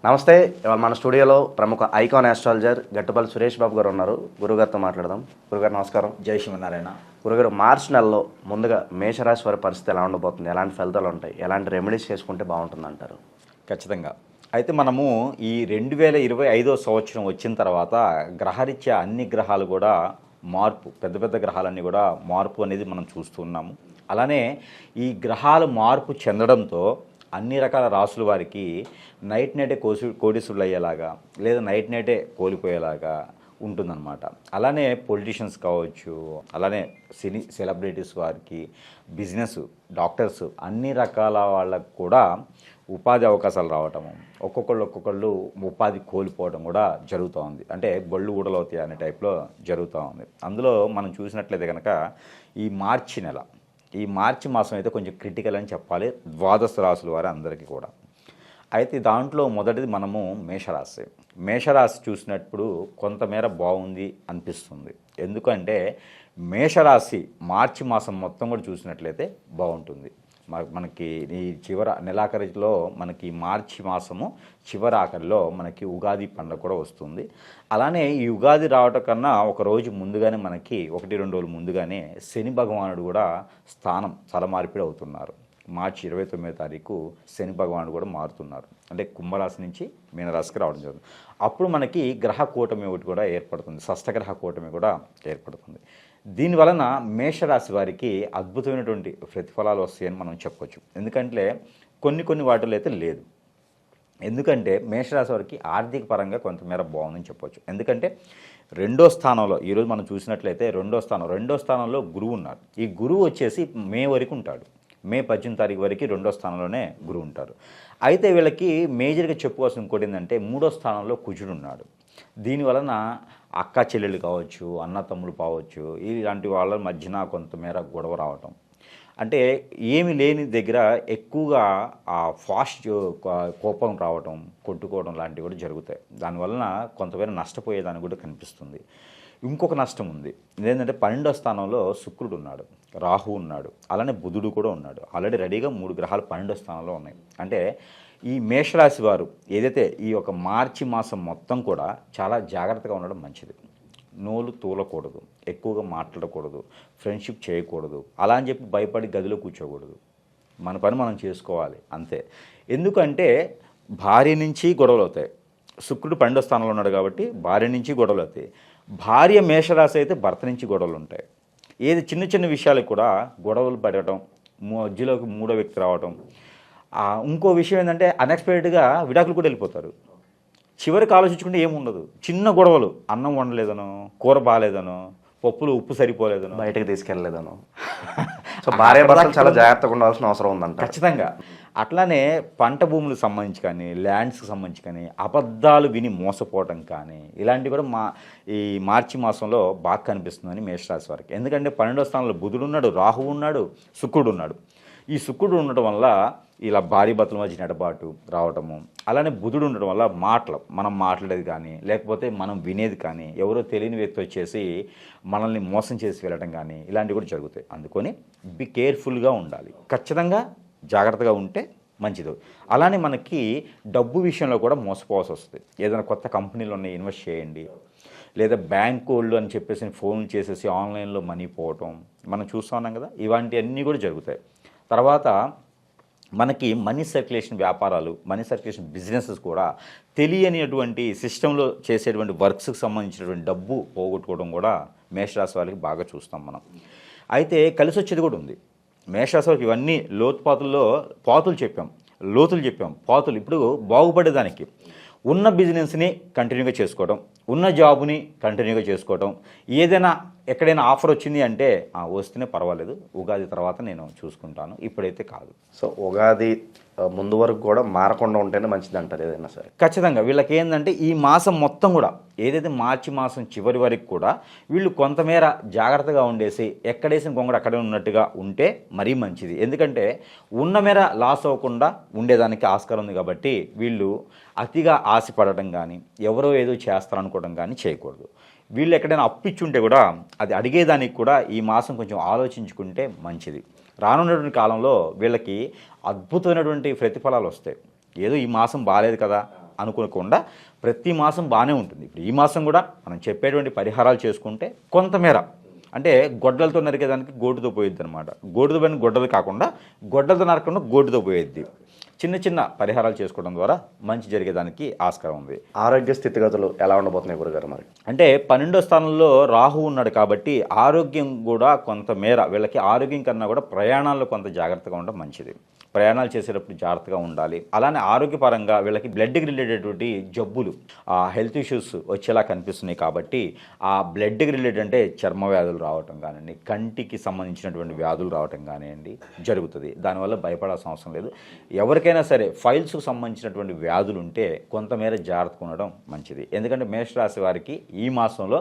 నమస్తే. ఇవాళ మన స్టూడియోలో ప్రముఖ ఐకాన్ ఆస్ట్రాలజర్ గట్టుపల్లి సురేష్ బాబు గారు ఉన్నారు. గురుగారితో మాట్లాడదాం. గురుగారు నమస్కారం. జై శ్రీమన్నారాయణ. గురుగారు, మార్చి నెలలో ముందుగా మేషరాశి వారి పరిస్థితి ఎలా ఉండబోతుంది? ఎలాంటి ఫలితాలు ఉంటాయి? ఎలాంటి రెమెడీస్ చేసుకుంటే బాగుంటుంది అంటారు? ఖచ్చితంగా. అయితే మనము ఈ 2025 సంవత్సరం వచ్చిన తర్వాత గ్రహరీత్యా అన్ని గ్రహాలు కూడా మార్పు, పెద్ద పెద్ద గ్రహాలన్నీ కూడా మార్పు అనేది మనం చూస్తున్నాము. అలానే ఈ గ్రహాలు మార్పు చెందడంతో అన్ని రకాల రాసుల వారికి నైట్ నైటే కోటీసులు అయ్యేలాగా లేదా నైట్ నైటే కోల్పోయేలాగా ఉంటుందన్నమాట. అలానే పొలిటీషియన్స్ కావచ్చు, అలానే సినీ సెలబ్రిటీస్ వారికి, బిజినెస్, డాక్టర్స్, అన్ని రకాల వాళ్ళకు కూడా ఉపాధి అవకాశాలు రావటము, ఒక్కొక్కళ్ళు ఉపాధి కోల్పోవడం కూడా జరుగుతూ ఉంది. అంటే బళ్ళు ఊడలవుతాయి అనే టైప్లో జరుగుతూ ఉంది. అందులో మనం చూసినట్లయితే కనుక ఈ మార్చి మాసం అయితే కొంచెం క్రిటికల్ అని చెప్పాలి ద్వాదశ రాశుల వారి అందరికీ కూడా. అయితే దాంట్లో మొదటిది మనము మేషరాశి చూసినప్పుడు కొంతమేర బాగుంది అనిపిస్తుంది. ఎందుకంటే మేషరాశి మార్చి మాసం మొత్తం కూడా చూసినట్లయితే బాగుంటుంది. మనకి ఈ నెలాఖరిలో మనకి మార్చి మాసము చివరి ఆఖరిలో మనకి ఉగాది పండుగ కూడా వస్తుంది. అలానే ఈ ఉగాది రావటం కన్నా ఒక రోజు ముందుగానే మనకి 1-2 రోజులు ముందుగానే శని భగవానుడు కూడా స్థానం మార్పిడి అవుతున్నారు. మార్చి 29వ తారీఖు శని భగవానుడు కూడా మారుతున్నారు. అంటే కుంభరాశి నుంచి మీనరాశికి రావడం జరుగుతుంది. అప్పుడు మనకి గ్రహ కూటమి ఒకటి కూడా ఏర్పడుతుంది, షష్టగ్రహ కూటమి కూడా ఏర్పడుతుంది. దీనివలన మేషరాశి వారికి అద్భుతమైనటువంటి ప్రతిఫలాలు వస్తాయని మనం చెప్పవచ్చు. ఎందుకంటే కొన్ని వాటిలో అయితే లేదు. ఎందుకంటే మేషరాశి వారికి ఆర్థిక పరంగా కొంతమేర బాగుందని చెప్పవచ్చు. ఎందుకంటే రెండో స్థానంలో ఈరోజు మనం చూసినట్లయితే రెండో స్థానంలో గురువు ఉన్నారు. ఈ గురువు వచ్చేసి మే వరకు ఉంటాడు. మే 18వ తారీఖు వరకు రెండో స్థానంలోనే గురువు ఉంటారు. అయితే వీళ్ళకి మేజర్గా చెప్పుకోవాల్సిన ఇంకోటి ఏంటంటే మూడో స్థానంలో కుజుడు ఉన్నాడు. దీనివలన అక్క చెల్లెళ్ళు కావచ్చు, అన్న తమ్ముడు కావచ్చు, ఇలాంటి వాళ్ళ మధ్యన కొంతమేర గొడవ రావటం, అంటే ఏమి లేని దగ్గర ఎక్కువగా ఫాస్ట్ కోపం రావటం, కొట్టుకోవడం లాంటివి కూడా జరుగుతాయి. దానివలన కొంతమేర నష్టపోయేదాన్ని కూడా కనిపిస్తుంది. ఇంకొక నష్టం ఉంది. ఇదేంటంటే 12వ స్థానంలో శుక్రుడు ఉన్నాడు, రాహు ఉన్నాడు, అలానే బుధుడు కూడా ఉన్నాడు. ఆల్రెడీ రెడీగా 3 గ్రహాలు 12వ స్థానంలో ఉన్నాయి. అంటే ఈ మేషరాశి వారు ఏదైతే ఈ యొక్క మార్చి మాసం మొత్తం కూడా చాలా జాగ్రత్తగా ఉండడం మంచిది. నోలు తూలకూడదు, ఎక్కువగా మాట్లాడకూడదు, ఫ్రెండ్షిప్ చేయకూడదు, అలా అని చెప్పి భయపడి గదిలో కూర్చోకూడదు. మన పని మనం చేసుకోవాలి అంతే. ఎందుకంటే భార్య నుంచి గొడవలు అవుతాయి. శుక్రుడు 12వ స్థానంలో ఉన్నాడు కాబట్టి భార్య నుంచి గొడవలు అవుతాయి. భార్య మేషరాశి అయితే భర్త నుంచి గొడవలు ఉంటాయి. ఏది చిన్న విషయాలకు కూడా గొడవలు పడటం, మధ్యలోకి మూడో వ్యక్తి రావటం. ఇంకో విషయం ఏంటంటే అన్ఎక్స్పెక్టెడ్గా విడాకులు కూడా వెళ్ళిపోతారు. చివరికి ఆలోచించుకుంటే ఏముండదు. చిన్న గొడవలు, అన్నం వండలేదనో, కూర బాగాలేదనో, పప్పులు ఉప్పు సరిపోలేదనో, బయటకు తీసుకెళ్ళలేదనో, సో భార్య భర్తలు చాలా జాగ్రత్తగా ఉండాల్సిన అవసరం ఉందంట. ఖచ్చితంగా. అట్లానే పంట భూములకు సంబంధించి కానీ, ల్యాండ్స్కి సంబంధించి కానీ అబద్ధాలు విని మోసపోవటం కానీ ఇలాంటివి కూడా ఈ మార్చి మాసంలో బాగా కనిపిస్తుందని మేషరాశి వారికి. ఎందుకంటే 12వ స్థానంలో బుధుడు ఉన్నాడు, రాహువు ఉన్నాడు, శుక్రుడు ఉన్నాడు. ఈ శుక్రుడు ఉండటం వల్ల ఇలా భారీ భర్తల మధ్య నెడబాటు రావటము, అలానే బుధుడు ఉండడం వల్ల మనం మాట్లాడేది కానీ, లేకపోతే మనం వినేది కానీ, ఎవరో తెలియని వ్యక్తి వచ్చేసి మనల్ని మోసం చేసి వెళ్ళడం కానీ ఇలాంటివి కూడా జరుగుతాయి. అందుకని బి కేర్ఫుల్గా ఉండాలి. ఖచ్చితంగా జాగ్రత్తగా ఉంటే మంచిది. అలానే మనకి డబ్బు విషయంలో కూడా మోసపోవాల్సి వస్తుంది. ఏదైనా కొత్త కంపెనీలు ఉన్నాయి, ఇన్వెస్ట్ చేయండి, లేదా బ్యాంక్ వాళ్ళు అని చెప్పేసి ఫోన్ చేసేసి ఆన్లైన్లో మనీ పోవటం మనం చూస్తూ ఉన్నాం కదా. ఇలాంటివన్నీ కూడా జరుగుతాయి. తర్వాత మనకి మనీ సర్క్యులేషన్ వ్యాపారాలు, మనీ సర్క్యులేషన్ బిజినెసెస్ కూడా తెలియనిటువంటి సిస్టంలో చేసేటువంటి వర్క్స్కి సంబంధించినటువంటి డబ్బు పోగొట్టుకోవడం కూడా మేషరాశి వాళ్ళకి బాగా చూస్తాం మనం. అయితే కలిసి వచ్చేది కూడా ఉంది. మేషరాశి వాళ్ళకి ఇవన్నీ లోతులు చెప్పాం. ఇప్పుడు బాగుపడేదానికి ఉన్న బిజినెస్ని కంటిన్యూగా చేసుకోవడం, ఉన్న జాబుని కంటిన్యూగా చేసుకోవడం, ఏదైనా ఎక్కడైనా ఆఫర్ వచ్చింది అంటే వస్తేనే పర్వాలేదు, ఉగాది తర్వాత నేను చూసుకుంటాను, ఇప్పుడైతే కాదు. సో ఉగాది ముందు వరకు కూడా మారకుండా ఉంటేనే మంచిది అంటారు ఏదైనా సరే. ఖచ్చితంగా. వీళ్ళకి ఏంటంటే ఈ మాసం మొత్తం కూడా ఏదైతే మార్చి మాసం చివరి వరకు కూడా వీళ్ళు కొంతమేర జాగ్రత్తగా ఉండేసి ఎక్కడేసిన గొంగడు అక్కడే ఉన్నట్టుగా ఉంటే మరీ మంచిది. ఎందుకంటే ఉన్న మేర లాస్ అవ్వకుండా ఉండేదానికి ఆస్కారం ఉంది కాబట్టి వీళ్ళు అతిగా ఆశపడటం కానీ, ఎవరో ఏదో చేస్తారనుకోవడం కానీ చేయకూడదు. వీళ్ళు ఎక్కడైనా అప్పిచ్చుంటే కూడా అది అడిగేదానికి కూడా ఈ మాసం కొంచెం ఆలోచించుకుంటే మంచిది. రానున్నటువంటి కాలంలో వీళ్ళకి అద్భుతమైనటువంటి ప్రతిఫలాలు వస్తాయి. ఏదో ఈ మాసం బాగాలేదు కదా, అనుకోకుండా ప్రతి మాసం బాగానే ఉంటుంది. ఇప్పుడు ఈ మాసం కూడా మనం చెప్పేటువంటి పరిహారాలు చేసుకుంటే కొంతమేర అంటే గొడ్డలతో నరికేదానికి గోటుతో పోయిద్ది అనమాట. గోటుతో పైన గొడ్డలు కాకుండా గొడ్డలతో నరకకుండా గోటుతో పోయిద్ది. చిన్న చిన్న పరిహారాలు చేసుకోవడం ద్వారా మంచి జరిగేదానికి ఆస్కారం ఉంది. ఆరోగ్య స్థితిగతులు ఎలా ఉండబోతున్నాయి గురుగారు మరి? అంటే 12వ స్థానంలో రాహు ఉన్నాడు కాబట్టి ఆరోగ్యం కూడా కొంతమేర వీళ్ళకి ఆరోగ్యం కన్నా కూడా ప్రయాణాల్లో కొంత జాగ్రత్తగా ఉండడం మంచిది. ప్రయాణాలు చేసేటప్పుడు జాగ్రత్తగా ఉండాలి. అలానే ఆరోగ్యపరంగా వీళ్ళకి బ్లడ్కి రిలేటెడ్ జబ్బులు హెల్త్ ఇష్యూస్ వచ్చేలా కనిపిస్తున్నాయి కాబట్టి ఆ బ్లడ్కి రిలేటెడ్ అంటే చర్మ వ్యాధులు రావటం కానివ్వండి, కంటికి సంబంధించినటువంటి వ్యాధులు రావటం కానివ్వండి జరుగుతుంది. దానివల్ల భయపడాల్సిన అవసరం లేదు. ఎవరికైనా సరే ఫైల్స్కు సంబంధించినటువంటి వ్యాధులు ఉంటే కొంతమేర జాగ్రత్తగా ఉండడం మంచిది. ఎందుకంటే మేషరాశి వారికి ఈ మాసంలో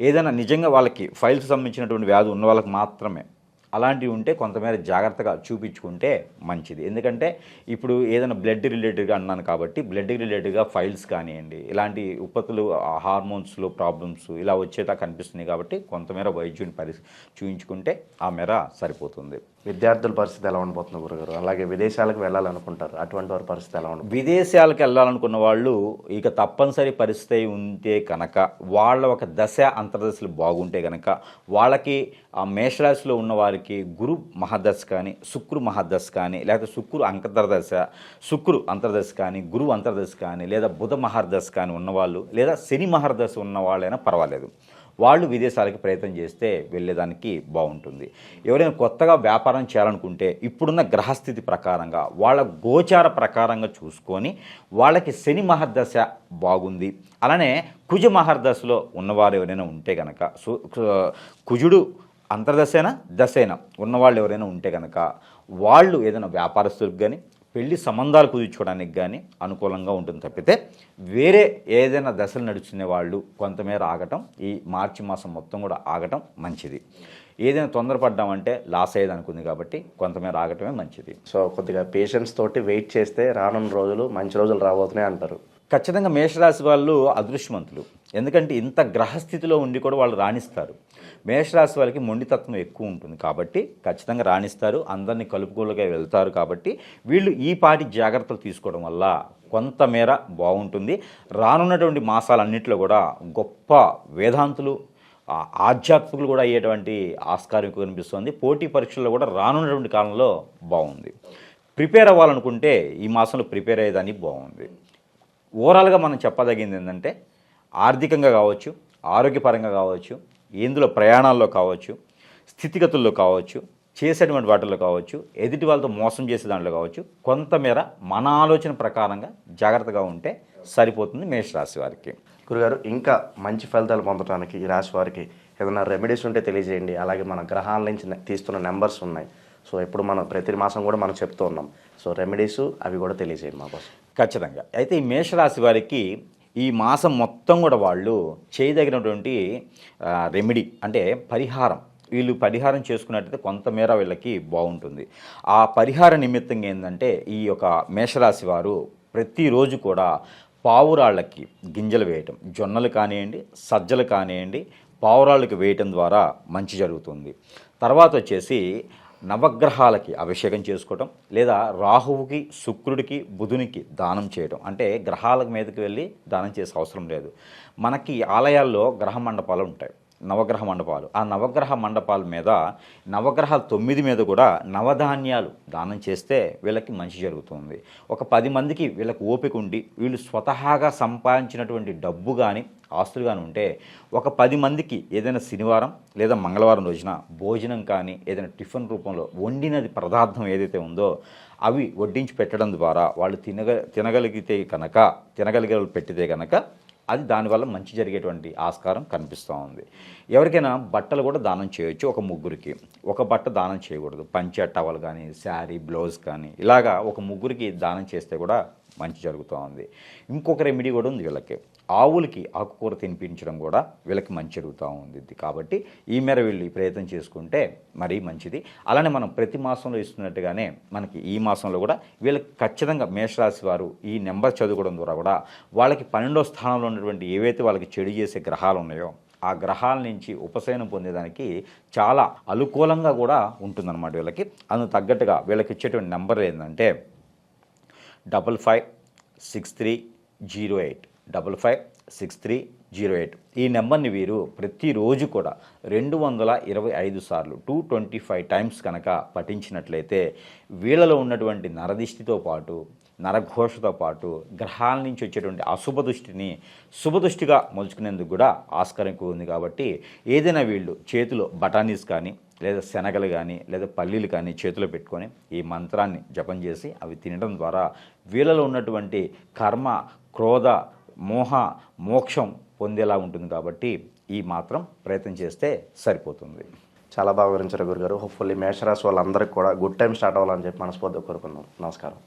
ఏదైనా నిజంగా వాళ్ళకి ఫైల్స్కి సంబంధించినటువంటి వ్యాధి ఉన్న వాళ్ళకి మాత్రమే అలాంటివి ఉంటే కొంతమేర జాగ్రత్తగా చూపించుకుంటే మంచిది. ఎందుకంటే ఇప్పుడు ఏదైనా బ్లడ్ రిలేటెడ్గా అన్నాను కాబట్టి బ్లడ్ రిలేటెడ్గా ఫైల్స్ కానివ్వండి, ఇలాంటి ఉత్పత్తులు హార్మోన్స్లో ప్రాబ్లమ్స్ ఇలా వచ్చేలా కనిపిస్తున్నాయి కాబట్టి కొంతమేర వైద్యుని చూయించుకుంటే ఆ మేర సరిపోతుంది. విద్యార్థుల పరిస్థితి ఎలా ఉండబోతుంది గురుగారు? అలాగే విదేశాలకు వెళ్ళాలనుకుంటారు, అటువంటి వారి పరిస్థితి ఎలా ఉండదు? విదేశాలకు వెళ్ళాలనుకున్న వాళ్ళు ఇక తప్పనిసరి పరిస్థితి ఉంటే కనుక వాళ్ళ ఒక దశ అంతర్దశలు బాగుంటే కనుక వాళ్ళకి ఆ మేషరాశిలో ఉన్న వారికి గురు మహాదశ కానీ శుక్రు మహాదశ కానీ లేకపోతే శుక్రు అంతర్దశ కానీ గురువు అంతర్దశ కానీ లేదా బుధ మహర్దశ కానీ ఉన్నవాళ్ళు లేదా శని మహర్దశ ఉన్న వాళ్ళైనా పర్వాలేదు. వాళ్ళు విదేశాలకి ప్రయత్నం చేస్తే వెళ్ళేదానికి బాగుంటుంది. ఎవరైనా కొత్తగా వ్యాపారం చేయాలనుకుంటే ఇప్పుడున్న గ్రహస్థితి ప్రకారంగా వాళ్ళ గోచార ప్రకారంగా చూసుకొని వాళ్ళకి శని మహర్దశ బాగుంది, అలానే కుజ మహర్దశలో ఉన్నవారు ఎవరైనా ఉంటే కనుక కుజుడు అంతర్దశైనా దశైనా ఉన్నవాళ్ళు ఎవరైనా ఉంటే కనుక వాళ్ళు ఏదైనా వ్యాపారస్తులకు కానీ పెళ్లి సంబంధాలు కుదుర్చుకోవడానికి కానీ అనుకూలంగా ఉంటుంది. తప్పితే వేరే ఏదైనా దశలు నడుచుకునే వాళ్ళు కొంతమేర ఆగటం, ఈ మార్చి మాసం మొత్తం కూడా ఆగటం మంచిది. ఏదైనా తొందరపడ్డామంటే లాస్ అయ్యేది అనుకుంది కాబట్టి కొంతమేర ఆగటమే మంచిది. సో కొద్దిగా పేషెన్స్ తోటి వెయిట్ చేస్తే రానున్న రోజులు మంచి రోజులు రాబోతున్నాయి అంటారు. ఖచ్చితంగా మేషరాశి వాళ్ళు అదృష్టవంతులు. ఎందుకంటే ఇంత గ్రహస్థితిలో ఉండి కూడా వాళ్ళు రాణిస్తారు. మేషరాశి వాళ్ళకి మొండితత్వం ఎక్కువ ఉంటుంది కాబట్టి ఖచ్చితంగా రాణిస్తారు, అందరినీ కలుపుకోలుగా వెళ్తారు. కాబట్టి వీళ్ళు ఈ పాటి జాగ్రత్తలు తీసుకోవడం వల్ల కొంతమేర బాగుంటుంది. రానున్నటువంటి మాసాలన్నింటిలో కూడా గొప్ప వేదాంతులు ఆధ్యాత్మికులు కూడా అయ్యేటువంటి ఆస్కారం కనిపిస్తుంది. పోటీ పరీక్షల్లో కూడా రానున్నటువంటి కాలంలో బాగుంది. ప్రిపేర్ అవ్వాలనుకుంటే ఈ మాసంలో ప్రిపేర్ అయ్యేదానికి బాగుంది. ఓవరాల్గా మనం చెప్పదగింది ఏంటంటే ఆర్థికంగా కావచ్చు, ఆరోగ్యపరంగా కావచ్చు, ఇందులో ప్రయాణాల్లో కావచ్చు, స్థితిగతుల్లో కావచ్చు, చేసేటువంటి వాటిల్లో కావచ్చు, ఎదుటి వాళ్ళతో మోసం చేసే దాంట్లో కావచ్చు, కొంతమేర మన ఆలోచన ప్రకారంగా జాగ్రత్తగా ఉంటే సరిపోతుంది మేషరాశి వారికి. గురుగారు, ఇంకా మంచి ఫలితాలు పొందడానికి ఈ రాశి వారికి ఏదైనా రెమెడీస్ ఉంటే తెలియజేయండి. అలాగే మన గ్రహాల నుంచి తీస్తున్న నెంబర్స్ ఉన్నాయి, సో ఇప్పుడు మనం ప్రతి మాసం కూడా మనం చెప్తూ ఉన్నాం. సో రెమెడీస్ అవి కూడా తెలియజేయండి మా కోసం. ఖచ్చితంగా. అయితే ఈ మేషరాశి వారికి ఈ మాసం మొత్తం కూడా వాళ్ళు చేయదగినటువంటి రెమెడీ అంటే పరిహారం, వీళ్ళు పరిహారం చేసుకున్నట్టయితే కొంతమేర వీళ్ళకి బాగుంటుంది. ఆ పరిహార నిమిత్తంగా ఏంటంటే ఈ యొక్క మేషరాశి వారు ప్రతిరోజు కూడా పావురాళ్ళకి గింజలు వేయటం, జొన్నలు కానివ్వండి, సజ్జలు కానివ్వండి, పావురాళ్ళకి వేయటం ద్వారా మంచి జరుగుతుంది. తర్వాత వచ్చేసి నవగ్రహాలకి అభిషేకం చేసుకోవటం లేదా రాహువుకి, శుక్రుడికి, బుధునికి దానం చేయడం. అంటే గ్రహాల మీదకి వెళ్ళి దానం చేసే అవసరం లేదు. మనకి ఆలయాల్లో గ్రహ మండపాలు ఉంటాయి, నవగ్రహ మండపాలు. ఆ నవగ్రహ మండపాల మీద నవగ్రహాలు 9 మీద కూడా నవధాన్యాలు దానం చేస్తే వీళ్ళకి మంచి జరుగుతుంది. ఒక 10 మందికి వీళ్ళకి ఓపిక ఉండి వీళ్ళు స్వతహాగా సంపాదించినటువంటి డబ్బు కానీ ఆస్తులు కానీ ఉంటే ఒక 10 మందికి ఏదైనా శనివారం లేదా మంగళవారం రోజున భోజనం కానీ ఏదైనా టిఫిన్ రూపంలో వండినది పదార్థం ఏదైతే ఉందో అవి వడ్డించి పెట్టడం ద్వారా వాళ్ళు తినగలిగే పెట్టితే కనుక అది దానివల్ల మంచి జరిగేటువంటి ఆస్కారం కనిపిస్తూ ఉంది. ఎవరికైనా బట్టలు కూడా దానం చేయొచ్చు. ఒక ముగ్గురికి ఒక బట్ట దానం చేయకూడదు. పంచె టవల్ కానీ, శారీ, బ్లౌజ్ కానీ ఇలాగా ఒక ముగ్గురికి దానం చేస్తే కూడా మంచి జరుగుతూ ఉంది. ఇంకొక రెమెడీ కూడా ఉంది వీళ్ళకి. ఆవులకి ఆకుకూర తినిపించడం కూడా వీళ్ళకి మంచి జరుగుతూ ఉంది. కాబట్టి ఈ మేర వీళ్ళు ప్రయత్నం చేసుకుంటే మరీ మంచిది. అలానే మనం ప్రతి మాసంలో ఇస్తున్నట్టుగానే మనకి ఈ మాసంలో కూడా వీళ్ళకి ఖచ్చితంగా మేషరాశి వారు ఈ నెంబర్ చదువుకోవడం ద్వారా కూడా వాళ్ళకి 12వ స్థానంలో ఉన్నటువంటి ఏవైతే వాళ్ళకి చెడు చేసే గ్రహాలు ఉన్నాయో ఆ గ్రహాల నుంచి ఉపశమనం పొందేదానికి చాలా అనుకూలంగా కూడా ఉంటుందన్నమాట వీళ్ళకి. అందుకు తగ్గట్టుగా వీళ్ళకి ఇచ్చేటువంటి నెంబర్ ఏంటంటే 5563 556308 ఈ నెంబర్ని వీరు ప్రతిరోజు కూడా 225 సార్లు 225 టైమ్స్ కనుక పఠించినట్లయితే వీళ్ళలో ఉన్నటువంటి నరదిష్టితో పాటు నరఘోషతో పాటు గ్రహాల నుంచి వచ్చేటువంటి అశుభ దృష్టిని శుభదృష్టిగా మలుచుకునేందుకు కూడా ఆస్కారం ఎక్కువ ఉంది. కాబట్టి ఏదైనా వీళ్ళు చేతిలో బఠానీస్ కానీ లేదా శనగలు కానీ లేదా పల్లీలు కానీ చేతిలో పెట్టుకొని ఈ మంత్రాన్ని జపం చేసి అవి తినడం ద్వారా వీళ్ళలో ఉన్నటువంటి కర్మ, క్రోధ, మోహ, మోక్షం పొందేలా ఉంటుంది. కాబట్టి ఈ మాత్రం ప్రయత్నం చేస్తే సరిపోతుంది. చాలా బాగా వివరించారు గురుగారు. హోప్ఫుల్లీ మేషరాశి వాళ్ళందరికీ కూడా గుడ్ టైం స్టార్ట్ అవ్వాలని చెప్పి మనస్ఫూర్తిగా కోరుకుందాం. నమస్కారం.